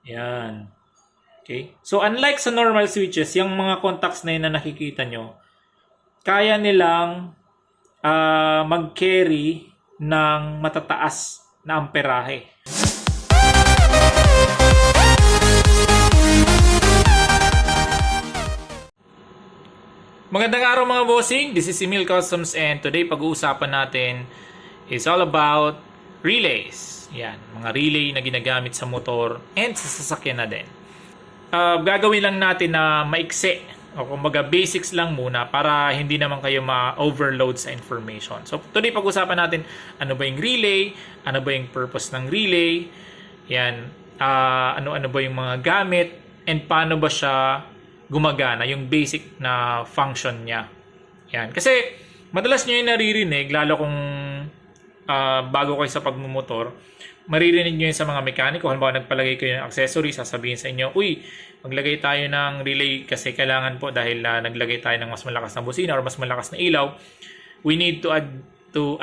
Yan. Okay? So, unlike sa normal switches, yung mga contacts na yun na nakikita nyo, kaya nilang mag-carry ng matataas na amperahe. Magandang araw mga bossing, this is Emil Customs and today pag-uusapan natin is all about relays. Yan, mga relay na ginagamit sa motor and sa sasakyan na din. Gagawin lang natin na maikse o kumbaga basics lang muna para hindi naman kayo ma-overload sa information. So today pag-uusapan natin ano ba yung relay, ano ba yung purpose ng relay, yan, ano-ano ba yung mga gamit, and paano ba siya gumagana, yung basic na function niya. Yan. Kasi madalas nyo yung naririnig, lalo kung bago kayo sa pagmumotor, maririnig nyo yun sa mga mekaniko. Halimbawa, nagpalagay kayo ng accessory, sasabihin sa inyo, uy, maglagay tayo ng relay kasi kailangan po dahil naglagay tayo ng mas malakas na busina or mas malakas na ilaw. We need to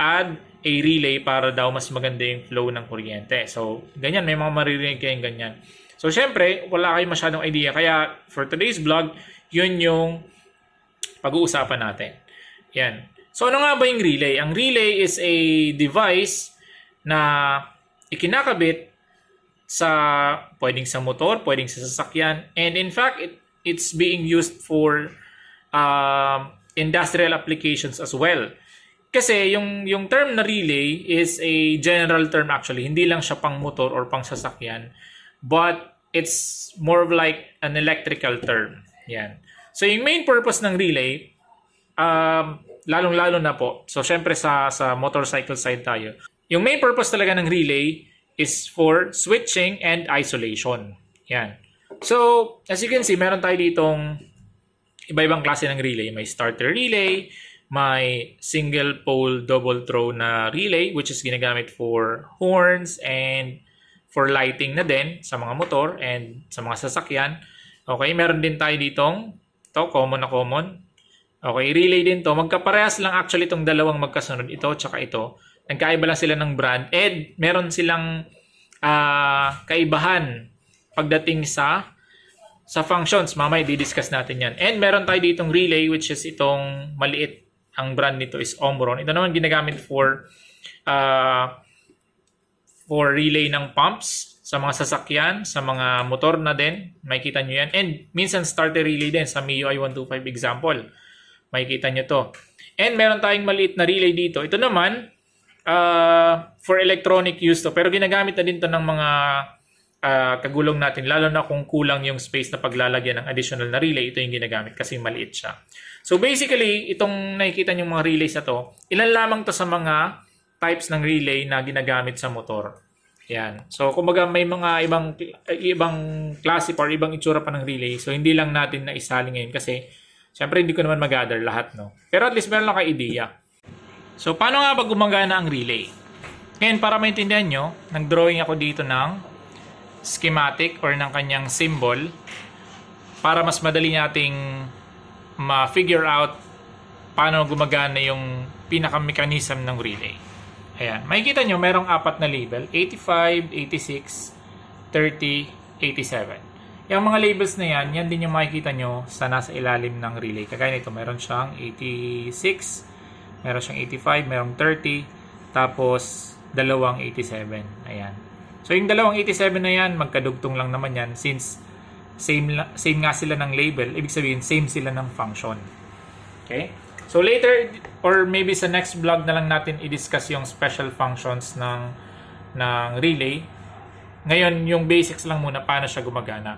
add a relay para daw mas maganda yung flow ng kuryente. So, ganyan. May mga maririnig kayong ganyan. So, syempre, wala kayong masyadong idea. Kaya, for today's vlog, yun yung pag-uusapan natin. Yan. So, ano nga ba yung relay? Ang relay is a device na ikinakabit sa, pwedeng sa motor, pwedeng sa sasakyan. And in fact, it's being used for industrial applications as well. Kasi yung term na relay is a general term actually. Hindi lang siya pang motor or pang sasakyan. But it's more of like an electrical term. Yan. So, yung main purpose ng relay, lalong-lalo na po. So, syempre sa motorcycle side tayo. Yung main purpose talaga ng relay is for switching and isolation. Yan. So, as you can see, meron tayo ditong iba-ibang klase ng relay. May starter relay, may single pole double throw na relay which is ginagamit for horns and for lighting na din sa mga motor and sa mga sasakyan. Okay, meron din tayo ditong common na common. Okay, relay din to. Magkaparehas lang actually itong dalawang magkasunod, ito tsaka ito. Nagkaiba lang sila ng brand and meron silang kaibahan pagdating sa functions. Mamaya di-discuss natin yan. And meron tayo ditong relay which is itong maliit. Ang brand nito is Omron. Ito naman ginagamit for relay ng pumps sa mga sasakyan, sa mga motor na din. Makikita nyo yan. And minsan starter relay din sa MIUI 125 example. Makikita nyo to. And meron tayong maliit na relay dito. Ito naman, for electronic use to. Pero ginagamit na din to ng mga kagulong natin. Lalo na kung kulang yung space na paglalagyan ng additional na relay. Ito yung ginagamit kasi maliit siya. So basically, itong nakikita nyo mga relays na to, ilan lamang to sa mga types ng relay na ginagamit sa motor. Yan. So, kumbaga may mga ibang klase or ibang itsura pa ng relay. So, hindi lang natin naisali ngayon kasi syempre hindi ko naman mag-gather lahat, no? Pero at least meron lang kayo idea. So, paano nga ba gumagana ang relay? Ngayon, para maintindihan nyo, nag-drawing ako dito ng schematic or ng kanyang symbol para mas madali nating ma-figure out paano gumagana yung pinaka-mechanism ng relay. Ayan. Makikita nyo, merong apat na label. 85, 86, 30, 87. Yung mga labels na yan, yan din yung makikita nyo sa nasa ilalim ng relay. Kagaya nito, meron siyang 86, meron siyang 85, merong 30, tapos dalawang 87. Ayan. So yung dalawang 87 na yan, magkadugtong lang naman yan since same nga sila ng label. Ibig sabihin, same sila ng function. Okay? So later or maybe sa next vlog na lang natin i-discuss yung special functions ng relay. Ngayon, yung basics lang muna paano siya gumagana.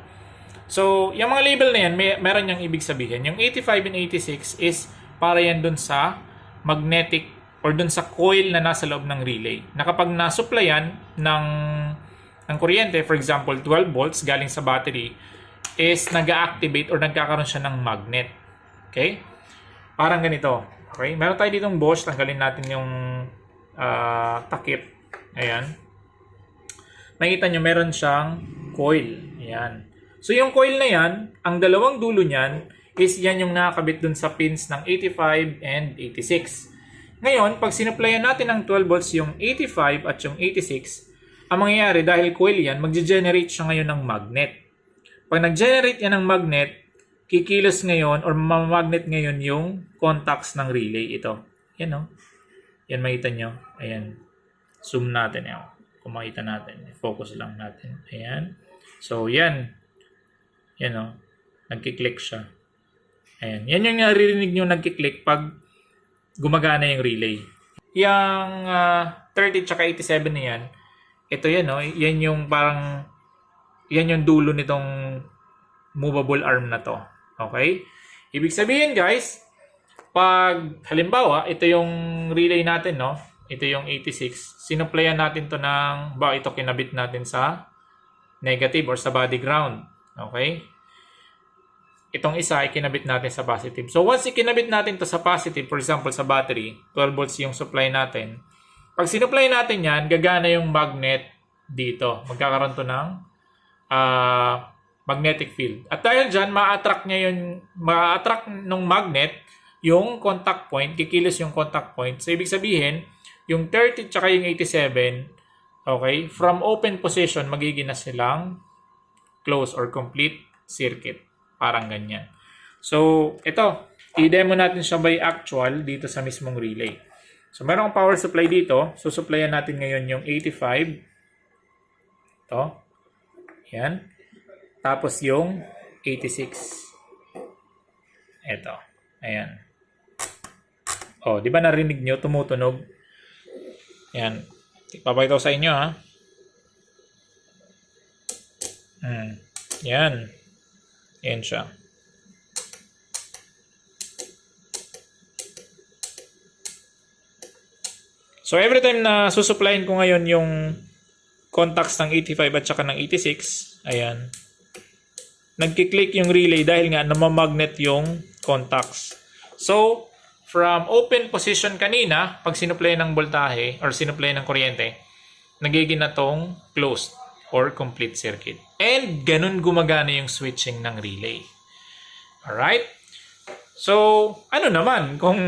So, yung mga label na yan, meron yung ibig sabihin. Yung 85 and 86 is para yan dun sa magnetic or dun sa coil na nasa loob ng relay. Na kapag na-supplyan ng kuryente, for example, 12 volts galing sa battery, is nag-activate or nagkakaroon siya ng magnet. Okay? Parang ganito. Okay? Meron tayo ditong Bosch. Tanggalin natin yung takip. Ayan. Makikita nyo, meron siyang coil. Ayan. So, yung coil na yan, ang dalawang dulo niyan is yan yung nakakabit dun sa pins ng 85 and 86. Ngayon, pag sinupplyan natin ng 12 volts yung 85 at yung 86, ang mangyayari dahil coil yan, magge-generate siya ngayon ng magnet. Pag nag-generate yan ng magnet, kikilos ngayon or mamagnet ngayon yung contacts ng relay. Ito. Yan o. Yan makita nyo. Ayan. Zoom natin. Yan. Kung makita natin. Focus lang natin. Ayan. So, yan. Yan o. Nagkiklik siya. Ayan. Yan yung naririnig nyo nagkiklik pag gumagana yung relay. Yung 30 tsaka 87 na yan, ito yan o. Yan yung parang, yan yung dulo nitong movable arm na to. Okay? Ibig sabihin guys, pag halimbawa, ito yung relay natin, no? Ito yung 86. Sinuplayan natin to ng, ito kinabit natin sa negative or sa body ground. Okay? Itong isa ay kinabit natin sa positive. So once ikinabit natin to sa positive, for example sa battery, 12 volts yung supply natin. Pag sinupply natin yan, gagana yung magnet dito. Magkakaroon to ng magnetic field. At dahil dyan, ma-attract ng magnet yung contact point, kikilos yung contact point. So, ibig sabihin, yung 30 tsaka yung 87, okay, from open position, magiging na silang close or complete circuit. Parang ganyan. So, ito, i-demo natin siya by actual dito sa mismong relay. So, meron akong power supply dito. So, supplyan natin ngayon yung 85. Ito. Yan. Tapos yung 86. Ito. Ayan. Oh, di ba narinig nyo? Tumutunog. Yan. Papakita ko sa inyo, ha. Yan. Yan siya. So, every time na susuplayin ko ngayon yung contacts ng 85 at saka ng 86, ayan, nagkiklik yung relay dahil nga namamagnet yung contacts. So, from open position kanina, pag sinuplayan ng voltahe or sinuplayan ng kuryente, nagiging na tong closed or complete circuit. And ganun gumagana yung switching ng relay. Alright? So, ano naman kung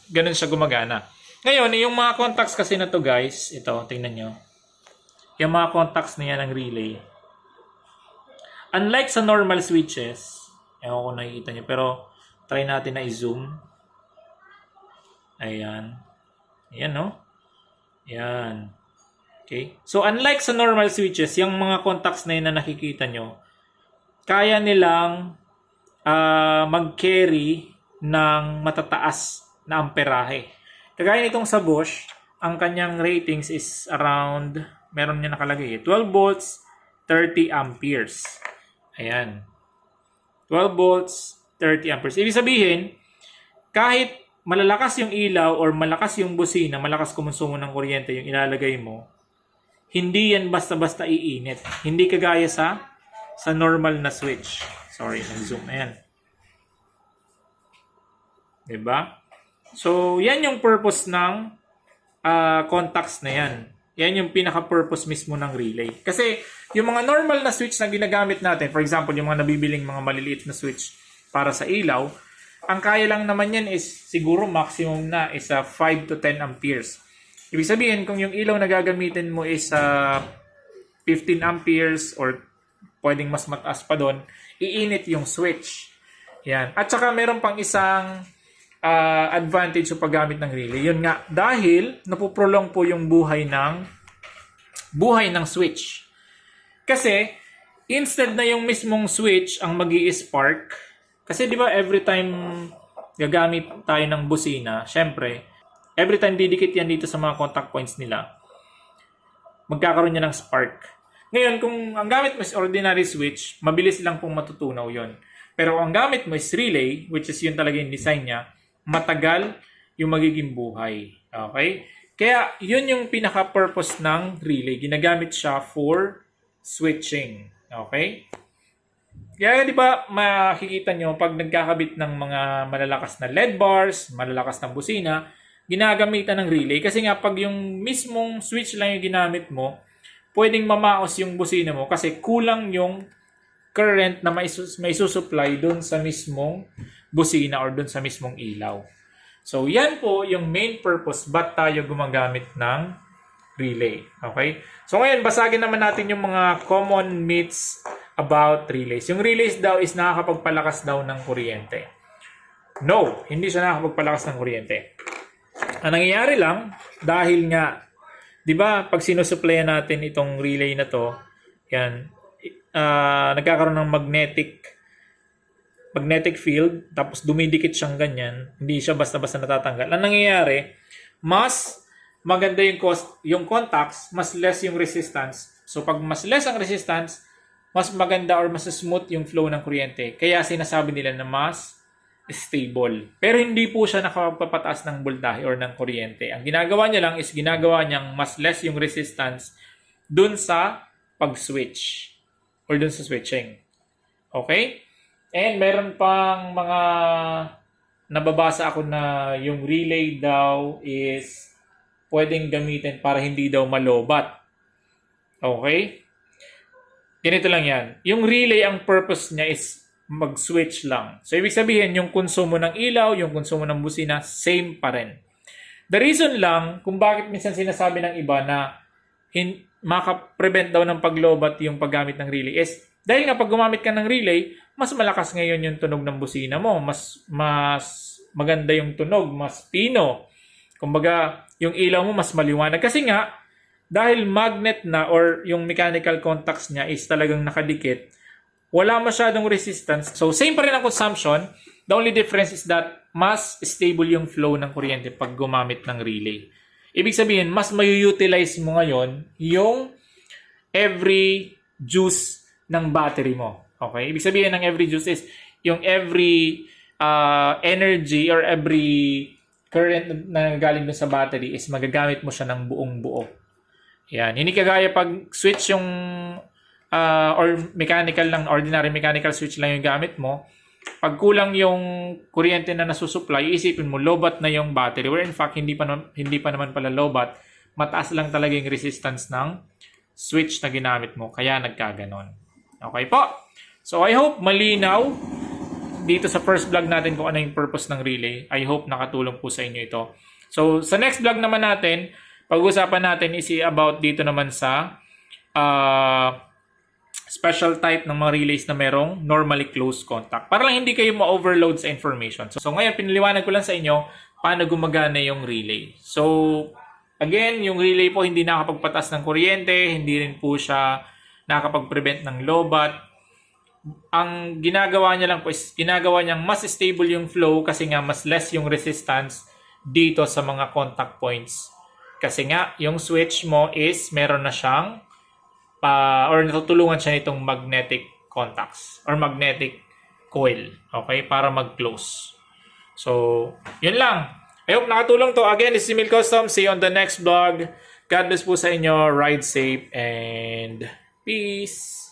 ganun siya gumagana? Ngayon, yung mga contacts kasi na to guys, ito, tingnan nyo. Yung mga contacts na yan ng relay. Unlike sa normal switches, ewan ko nakikita nyo, pero try natin na i-zoom. Ayan. Ayan, no? Ayan. Okay? So, unlike sa normal switches, yung mga contacts na yun na nakikita nyo, kaya nilang mag-carry ng matataas na amperahe. Kagaya nitong sa Bosch, ang kanyang ratings is around, meron niya nakalagay, 12 volts, 30 amperes. Ayan. 12 volts, 30 amperes. Ibig sabihin, kahit malalakas yung ilaw or malakas yung busina, malakas kumonsumo ng kuryente yung ilalagay mo, hindi yan basta-basta iinit. Hindi kagaya sa normal na switch. Sorry, nag-zoom. Ayan. Diba? So, yan yung purpose ng contacts na yan. Yan yung pinaka-purpose mismo ng relay. Kasi, yung mga normal na switch na ginagamit natin, for example, yung mga nabibiling mga maliliit na switch para sa ilaw, ang kaya lang naman yan is siguro maximum na is 5 to 10 amperes. Ibig sabihin, kung yung ilaw na gagamitin mo is 15 amperes or pwedeng mas mataas pa doon, iinit yung switch. Yan. At saka meron pang isang advantage sa paggamit ng relay. Yun nga, dahil napuprolong po yung buhay ng switch. Kasi, instead na yung mismong switch ang magi-spark, kasi di ba every time gagamit tayo ng busina, syempre, every time didikit yan dito sa mga contact points nila, magkakaroon yan ng spark. Ngayon, kung ang gamit mo is ordinary switch, mabilis lang pong matutunaw yon. Pero ang gamit mo is relay, which is yun talaga yung design niya, matagal yung magiging buhay. Okay? Kaya, yun yung pinaka-purpose ng relay. Ginagamit siya for switching. Okay? Kaya, di ba, makikita nyo, pag nagkakabit ng mga malalakas na LED bars, malalakas na busina, ginagamitan ng relay. Kasi nga, pag yung mismong switch lang yung ginamit mo, pwedeng mamaos yung busina mo kasi kulang yung current na may susupply doon sa mismong busina or doon sa mismong ilaw. So, yan po yung main purpose ba't tayo gumagamit ng relay. Okay? So ngayon, basagin naman natin yung mga common myths about relays. Yung relays daw is nakakapagpalakas daw ng kuryente. No, hindi siya nakakapagpalakas ng kuryente. Ang nangyayari lang, dahil nga, di ba, pag sinusuplayan natin itong relay na to, yan, nagkakaroon ng magnetic field, tapos dumidikit siyang ganyan, hindi siya basta-basta natatanggal. Ang nangyayari, mas maganda yung contacts, mas less yung resistance. So pag mas less ang resistance, mas maganda or mas smooth yung flow ng kuryente. Kaya sinasabi nila na mas stable. Pero hindi po siya nakapapataas ng voltahe or ng kuryente. Ang ginagawa niya lang is ginagawa niyang mas less yung resistance dun sa pag-switch or dun sa switching. Okay? And meron pang mga nababasa ako na yung relay daw is pwedeng gamitin para hindi daw malobat. Okay? Ganito lang yan. Yung relay, ang purpose niya is mag-switch lang. So, ibig sabihin, yung konsumo ng ilaw, yung konsumo ng busina, same pa rin. The reason lang kung bakit minsan sinasabi ng iba na makaprevent daw ng paglobat yung paggamit ng relay is dahil nga pag gumamit ka ng relay, mas malakas ngayon yung tunog ng busina mo. Mas maganda yung tunog, mas pino. Kumbaga, yung ilaw mo mas maliwanag. Kasi nga, dahil magnet na or yung mechanical contacts niya is talagang nakadikit, wala masyadong resistance. So, same pa rin ang consumption. The only difference is that mas stable yung flow ng kuryente pag gumamit ng relay. Ibig sabihin, mas may-utilize mo ngayon yung every juice ng battery mo. Okay? Ibig sabihin ng every juice is yung every energy or every current na galing dun sa battery is magagamit mo siya ng buong buo. Yan. Hindi kagaya pag switch yung or mechanical lang, ordinary mechanical switch lang yung gamit mo. Pag kulang yung kuryente na nasusupply, isipin mo, lobat na yung battery. Where in fact, hindi pa naman pala lobat. Mataas lang talaga yung resistance ng switch na ginamit mo. Kaya nagkaganon. Okay po? So, I hope malinaw dito sa first vlog natin kung ano yung purpose ng relay. I hope nakatulong po sa inyo ito. So, sa next vlog naman natin, pag-usapan natin is about dito naman sa special type ng mga relays na merong normally closed contact. Para lang hindi kayo ma-overload sa information. So ngayon, piniliwanag ko lang sa inyo paano gumagana yung relay. So, again, yung relay po hindi nakakapagpatas ng kuryente, hindi rin po siya nakakapag-prevent ng lobat. Ang ginagawa niya lang po is ginagawa niyang mas stable yung flow kasi nga mas less yung resistance dito sa mga contact points. Kasi nga, yung switch mo is meron na siyang or natutulungan siya nitong magnetic contacts or magnetic coil. Okay? Para mag-close. So, yun lang. I hope nakatulong to. Again, this is Emil Custom. See you on the next vlog. God bless po sa inyo. Ride safe and peace.